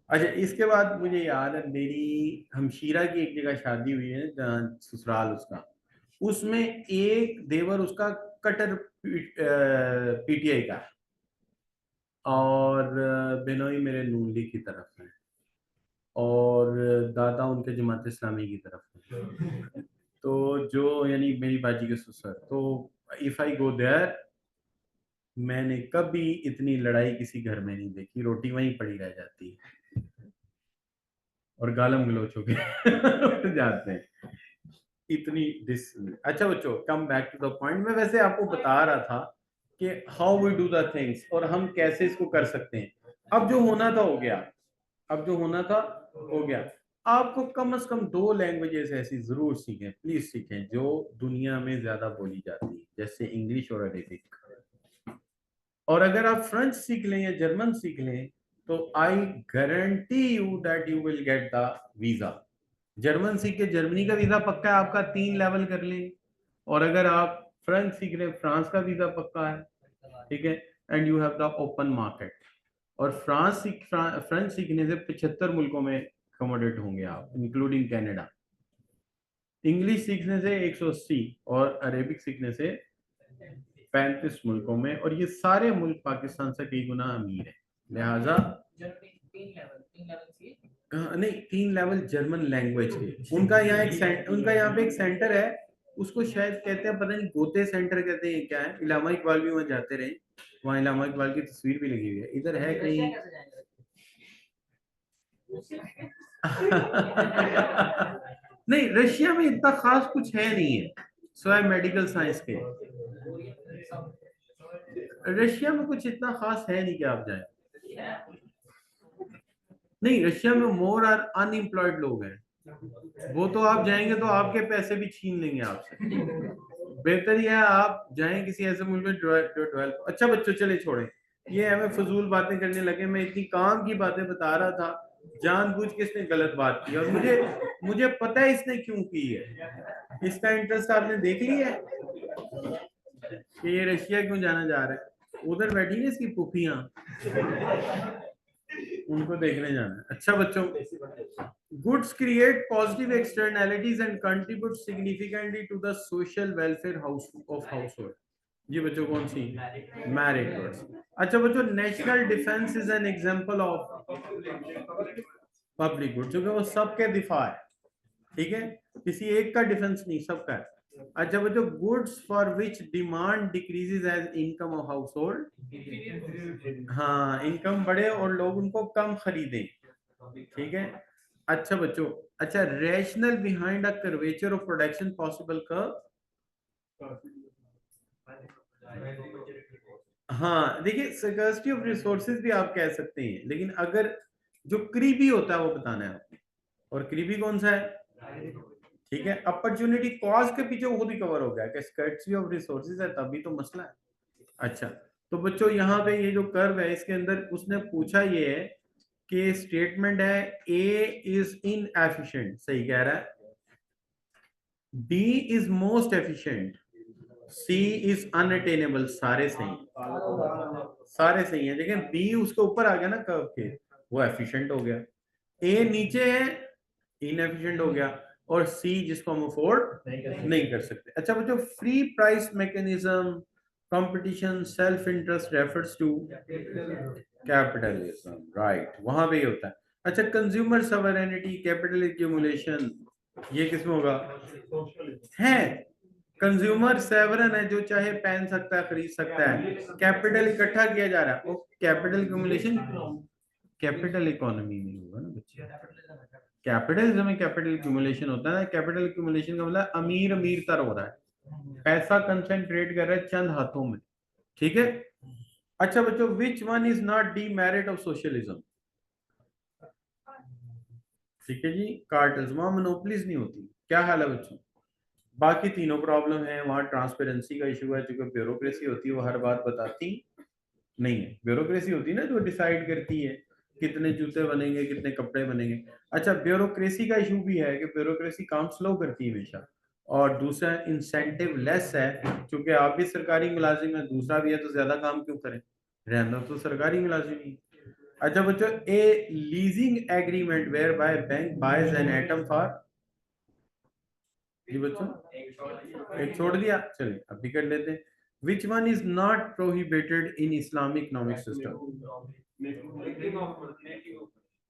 Speaker 1: अच्छा, इसके बाद मुझे याद है मेरी हमशीरा की एक जगह शादी हुई है जहाँ ससुराल उसका, उसमें एक देवर उसका कट्टर पीटीआई का है और बिनोई मेरे नून लीग की तरफ है और दादा उनके जमात इस्लामी की तरफ है। तो जो यानी मेरी बाजी के ससुर, तो इफ आई गो देयर, मैंने कभी इतनी लड़ाई किसी घर में नहीं देखी, रोटी वहीं पड़ी रह जाती है और गालम गलोच हो के उठ जाते हैं, इतनी डिस। अच्छा बच्चों, come back to the point. मैं वैसे आपको बता रहा था कि how we do the things और हम कैसे इसको कर सकते हैं। अब जो होना था हो गया, अब जो होना था हो गया। आपको कम से कम 2 लैंग्वेजेस ऐसी जरूर सीखें, प्लीज सीखें, जो दुनिया में ज्यादा बोली जाती है, जैसे इंग्लिश और अरेबिक। और अगर आप फ्रेंच सीख लें या जर्मन सीख लें तो I guarantee you that you will get the visa. German सीख के जर्मनी का वीजा पक्का है आपका, 3 लेवल कर लें। और अगर आप फ्रेंच सीख रहे हैं, फ्रांस का वीजा पक्का है, ठीक है, and you have the open market. और फ्रेंच सीखने से 75 मुल्कों में अकोमोडेट होंगे आप, इंक्लूडिंग कनाडा। इंग्लिश सीखने से 180 और अरेबिक सीखने से 35 मुल्कों में, और ये सारे मुल्क पाकिस्तान से कई गुना अमीर है, लिहाजा नहीं, 3 लेवल जर्मन लैंग्वेज के। उनका यहाँ उनका यहाँ पे एक सेंटर है, उसको शायद कहते हैं, पता नहीं गोते सेंटर कहते हैं क्या है, इलामा इकबाल भी वहाँ जाते रहे, वहाँ इलामा इकबाल की तस्वीर भी लगी हुई है, इधर है कहीं। नहीं, रशिया में इतना खास कुछ है नहीं है सिवाय मेडिकल साइंस के। रशिया में कुछ इतना खास है नहीं कि आप जाए। नहीं, रशिया में मोर आर अनएम्प्लॉयड लोग हैं, वो तो आप जाएंगे तो आपके पैसे भी छीन लेंगे आपसे। बेहतर यह है आप जाएं किसी ऐसे मुल्क में जो डेवलप। अच्छा बच्चों, चले छोड़ें, ये हमें फजूल बातें करने लगे। मैं इतनी काम की बातें बता रहा था, जानबूझ के इसने गलत बात की, और मुझे मुझे पता है इसने क्यों की है। इसका इंटरेस्ट आपने देख लिया है कि ये रशिया क्यों जाना जा रहा है। उधर बैठी है इसकी पुफियां, उनको देखने जाना है। अच्छा बच्चों, goods create positive externalities and contribute significantly to the social welfare house of household. ये बच्चों कौन सी, मैरिड वर्ड्स। अच्छा बच्चों, national defence is an example of public good, जो कि वो सबके दिफा है, ठीक है, किसी एक का डिफेंस नहीं, सबका है। अच्छा बच्चों, goods for which demand decreases as income of household, हाँ, इनकम बढ़े और लोग उनको कम खरीदें, ठीक है। अच्छा बच्चों, अच्छा, rational behind a curvature of production possible curve. हाँ देखिए, स्कैर्सिटी ऑफ रिसोर्सेज भी आप कह सकते हैं, लेकिन अगर जो करीबी होता है वो बताना है आपने, और करीबी कौन सा है, ठीक है। अपॉर्चुनिटी कॉस्ट के पीछे वो खुद ही कवर हो गया कि स्कैर्सिटी ऑफ रिसोर्सेज है, तभी तो मसला है। अच्छा, तो बच्चों यहाँ पे ये जो कर्व है, इसके अंदर उसने पूछा ये है कि स्टेटमेंट है ए इज इनएफिशिएंट, सही कह रहा है, B is most efficient, C is unattainable, सारे सही, सारे सही है। देखिए बी उसके ऊपर आ गया ना कर्व के, वो एफिशिएंट हो गया, ए नीचे है, इनएफिशिएंट हो गया, और सी जिसको हम अफोर्ड नहीं कर सकते। अच्छा बच्चों, free price mechanism, competition, self interest refers to capitalism, right, वहां पे ही होता है। अच्छा, कंज्यूमर सॉवरेनिटी, कैपिटल एक्यूमुलेशन, ये किसमें होगा, है कंज्यूमर सेवरन है, जो चाहे पहन सकता है, खरीद सकता है, कैपिटल इकट्ठा किया जा रहा है, वो कैपिटल एक्यूमुलेशन, कैपिटल इकोनॉमी में होगा ना बच्चे। कैपिटलिज्म में कैपिटल एक्यूमुलेशन होता है, कैपिटल एक्यूमुलेशन का मतलब अमीर अमीर तर हो रहा है, पैसा कंसेंट्रेट कर रहा है चंद हाथों में, ठीक है। अच्छा बच्चों, विच one is not D merit of socialism, ठीक है जी, कार्टल्स, वहां मोनोपोलीज नहीं होती। क्या हाल है बच्चों, बाकी तीनों प्रॉब्लम है, वहां ट्रांसपेरेंसी का इशू है, क्योंकि ब्यूरोक्रेसी होती है वो हर बात बताती नहीं है, ब्यूरोक्रेसी होती है ना जो डिसाइड करती है कितने जूते बनेंगे, कितने कपड़े बनेंगे। अच्छा, ब्यूरोक्रेसी का इशू भी है कि ब्यूरोक्रेसी काम स्लो करती है हमेशा, और दूसरा इंसेंटिव लेस है, क्योंकि आप भी सरकारी मुलाजिम है, दूसरा भी है, तो ज्यादा काम क्यों करें, रहना तो सरकारी मुलाजिम ही। अच्छा बच्चों, a leasing agreement whereby bank buys an item for, जी बच्चों एक छोड़ दिया, चलिए अभी कर लेते हैं। Which one is not prohibited in Islamic economic system?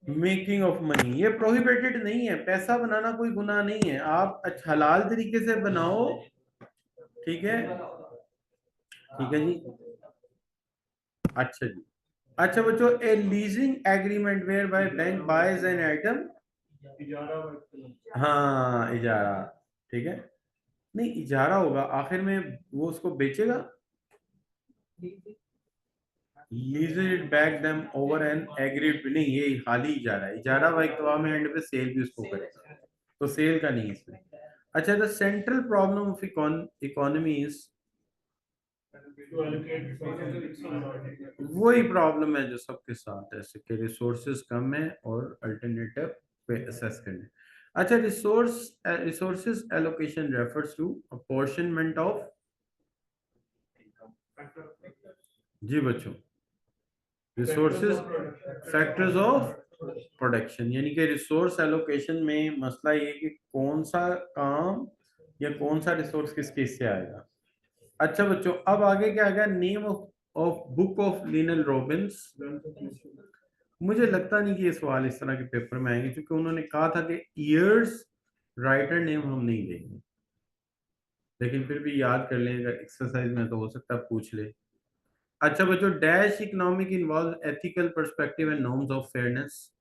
Speaker 1: Making of money, ये प्रोहिबिटेड नहीं है, पैसा बनाना कोई गुनाह नहीं है, आप अच्छा हलाल तरीके से बनाओ, ठीक है, ठीक है जी। अच्छा जी, अच्छा बच्चों, a leasing agreement whereby bank buys an item, हाँ इजारा, ठीक है, नहीं इजारा होगा आखिर में, वो उसको बेचेगा, lease it back them over N agreed, नहीं ये खाली इजारा है, इजारा वाइक तो में एंड पे सेल भी उसको करेगा, तो सेल का नहीं है इसमें। अच्छा, the central problem of economy is, वही प्रॉब्लम है जो सबके साथ है, कि रिसोर्सेज कम है और अल्टरनेटिव पे असेस करने। अच्छा, resources allocation refers to apportionment of, जी बच्चों, रिसोर्सेज फैक्टर्स ऑफ प्रोडक्शन, यानी कि रिसोर्स एलोकेशन में मसला ये कि कौन सा काम या कौन सा रिसोर्स किस किस से आएगा। अच्छा बच्चों, अब आगे क्या आ गया, name of book of Lionel Robbins, मुझे लगता नहीं कि ये सवाल इस तरह के पेपर में आएंगे, क्योंकि उन्होंने कहा था कि ईयर्स राइटर नेम हम नहीं देंगे, लेकिन फिर भी याद कर लें, अगर एक्सरसाइज में तो हो सकता है पूछ ले। अच्छा बच्चों, dash economic involve ethical perspective and norms of fairness,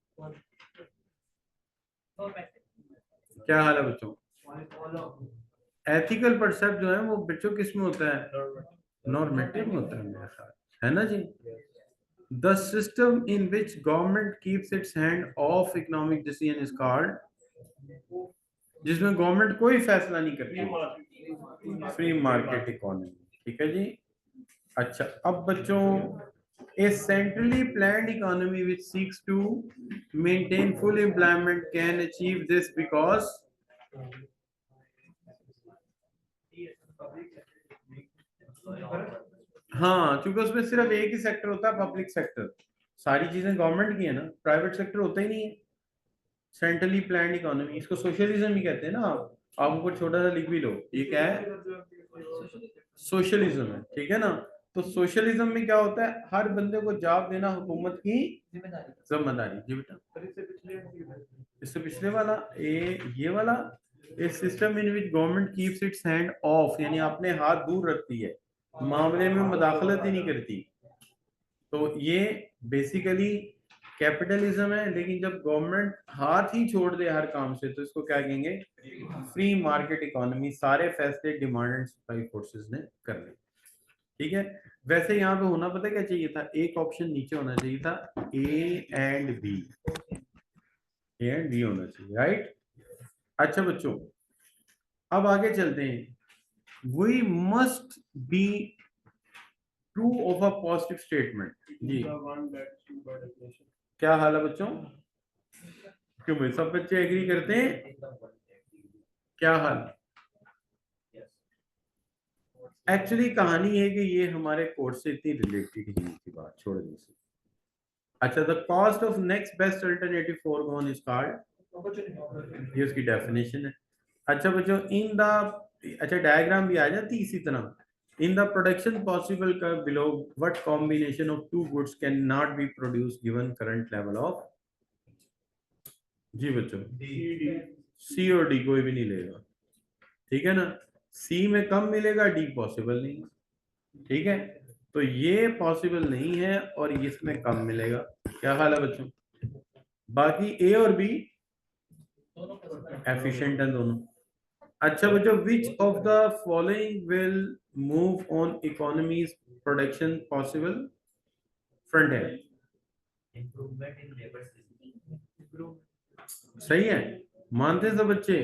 Speaker 1: क्या हाल है बच्चों? एथिकल परसेप्ट जो है वो बच्चों किस में होता है, नॉर्मेटिव में होता है मेरे ख्याल, है ना जी। The system in which government keeps its hand off economic decision is called, जिसमें गवर्नमेंट कोई फैसला नहीं करती, फ्री मार्केट इकोनॉमी, ठीक है जी। अच्छा, अब बच्चों, a centrally planned economy which seeks to maintain full employment can achieve this because, हाँ क्योंकि उसमें सिर्फ एक ही सेक्टर होता है, पब्लिक सेक्टर, सारी चीजें गवर्नमेंट की है ना, प्राइवेट सेक्टर होता ही नहीं है। सेंट्रली प्लान्ड इकोनॉमी, इसको सोशलिज्म ही कहते हैं ना, आप ऊपर छोटा सा लिख भी लो, ये क्या है, सोशलिज्म है, ठीक है ना। तो सोशलिज्म में क्या होता है, हर बंदे को जॉब देना हुकूमत की जिम्मेदारी, जी बेटा, इससे पिछले वाला ये वाला, a system in which government keeps its hand off, यानी अपने हाथ दूर रखती है, मामले में मुदाखलत ही नहीं करती, तो ये बेसिकली कैपिटलिज्म है। लेकिन जब गवर्नमेंट हाथ ही छोड़ दे हर काम से, तो इसको क्या कहेंगे, फ्री मार्केट इकोनॉमी, सारे फैसले डिमांड एंड सप्लाई फोर्सेस ने कर ले, ठीक है। वैसे यहाँ पे होना पता क्या चाहिए था, एक ऑप्शन नीचे होना चाहिए था, A and B, A and B होना चाहिए, राइट। अच्छा बच्चों, अब आगे चलते हैं, we must be true of a positive statement, जी क्या हाल है बच्चों, क्यों भाई सब बच्चे एग्री करते हैं, क्या हाल, एक्चुअली कहानी है कि ये हमारे कोर्स से इतनी रिलेटेड ही नहीं थी, बात छोड़ दी से। अच्छा, the cost of next best alternative forgone is called, ये उसकी डेफिनेशन है। अच्छा बच्चों, इन द, अच्छा डायग्राम भी आ जाती इसी तरह, in the production possible curve below what combination of two goods can not be produce given current level of, जी बच्चों, सी और डी कोई भी नहीं लेगा, ठीक है ना, सी में कम मिलेगा, डी पॉसिबल नहीं, ठीक है, तो ये पॉसिबल नहीं है और इसमें कम मिलेगा, क्या हाल है बच्चों, बाकी ए और बी एफिशिएंट है दोनों। अच्छा बच्चों, which of the following will move on economies production possible, front है, सही है, मानते हैं सब बच्चे,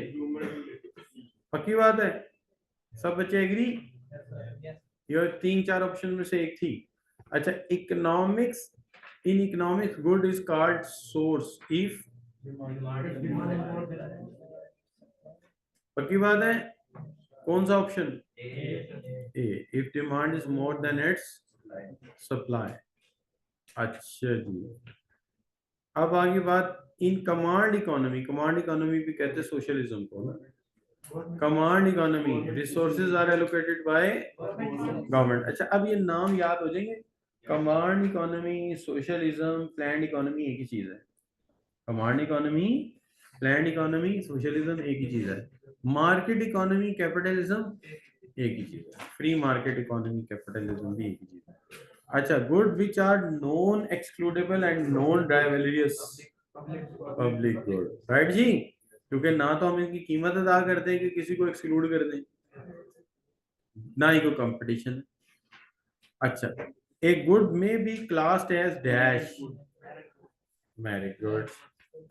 Speaker 1: पक्की बात है, सब बच्चे एग्री, ये तीन चार ऑप्शन में से एक थी। अच्छा, economics, in economics good is called source if, पक्की बात है, कौन सा option, A, if demand is more than it's supply. अच्छा जी, अब आगे बात इन कमांड इकोनॉमी भी कहते हैं सोशलिज्म को ना। Command economy, resources are allocated by government. अच्छा, अब ये नाम याद हो जाएंगे। Command economy, socialism, planned economy एक ही चीज है। Command economy, planned economy, socialism एक ही चीज है। मार्केट इकोनॉमी, कैपिटलिज्म एक ही चीज है। फ्री मार्केट इकोनॉमी, कैपिटलिज्म भी एक ही चीज है। अच्छा, good which are non excludable and non rivalrous public good, right जी। क्योंकि ना तो हम इनकी कीमत अदा करते हैं कि किसी को एक्सक्लूड कर दें, ना ही कोई कंपटीशन। अच्छा, a good may be classed as dash merit goods.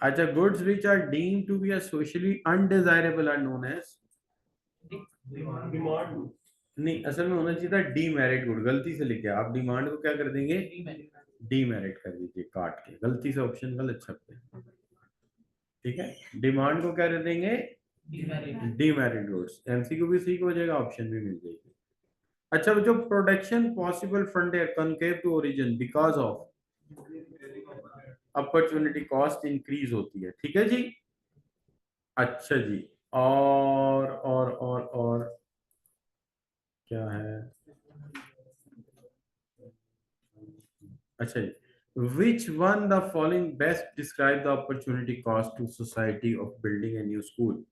Speaker 1: अच्छा, goods which are deemed to be socially undesirable are known as demand. नहीं, असल में होना चाहिए था डीमेरिट गुड, गलती से लिख गया। आप डिमांड को क्या कर देंगे, डीमेरिट कर दीजिए काट के, गलती से ऑप्शन गलत छपते हैं। ठीक है, डिमांड को क्या कर देंगे, डीमेरिट गुड्स। एमसीक्यू भी ठीक हो जाएगा, ऑप्शन भी मिल जाएगी। अच्छा, जो production possible frontier concave to origin because of opportunity cost increase होती है। ठीक है जी। अच्छा जी, और क्या है। अच्छा जी, which one the following best describe the opportunity cost to society of building a new school?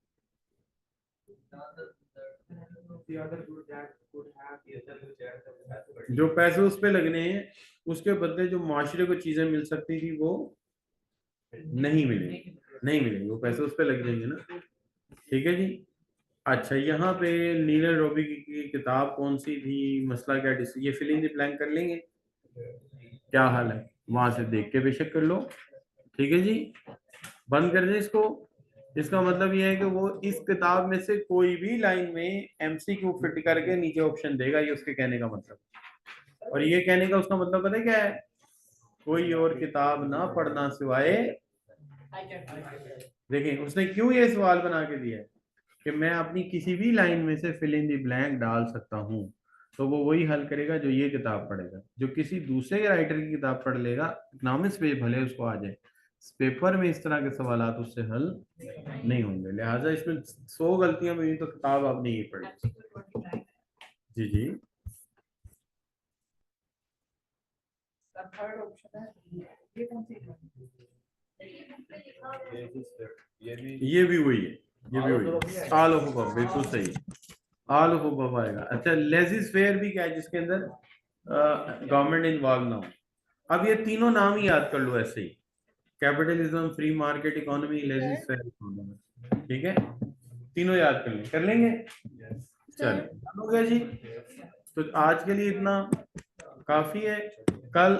Speaker 1: जो पैसे उस पे लगने हैं, उसके बदले जो माशरे को चीजें मिल सकती थी वो नहीं मिलेंगी, नहीं मिलेंगी, वो पैसे उस पे लग जाएंगे ना। ठीक है जी। अच्छा, यहाँ पे नीरज रोबी की किताब कौन सी थी, मसला क्या ये फिल इन द ब्लैंक कर लेंगे, क्या हाल है, वहां से देख के बेशक कर लो। ठीक है जी, बंद कर दें इसको। इसका मतलब ये है कि वो इस किताब में से कोई भी लाइन में एमसीक्यू फिट करके नीचे ऑप्शन देगा, ये उसके कहने का मतलब। और ये कहने का उसका मतलब पता है क्या है, कोई और किताब ना पढ़ना सिवाय। देखिए उसने क्यों ये सवाल बना के दिया है कि मैं अपनी किसी भी लाइन में से फिल इन दी ब्लैंक डाल सकता हूं, तो वो वही हल करेगा जो ये किताब पढ़ेगा। जो किसी दूसरे राइटर की किताब पढ़ लेगा, इकोनॉमिक्स पे भले उसको आ जाए, पेपर में इस तरह के सवाल उससे हल नहीं होंगे। लिहाजा इसमें 100 गलतियां हुई तो किताब आपने ये पढ़ी। जी जी, ये भी वही है, ये भी वही है। ऑल ऑफ अबव, बिल्कुल सही, ऑल ऑफ अबव आएगा। अच्छा, लेजिस फेयर भी क्या है जिसके अंदर गवर्नमेंट इन्वॉल्व ना हो। अब ये तीनों नाम ही याद कर लो ऐसे ही, capitalism, free market economy, laissez faire economy. ठीक है, तीनों याद कर लेंगे। चलिए, हो गया जी। तो आज के लिए इतना काफी है। कल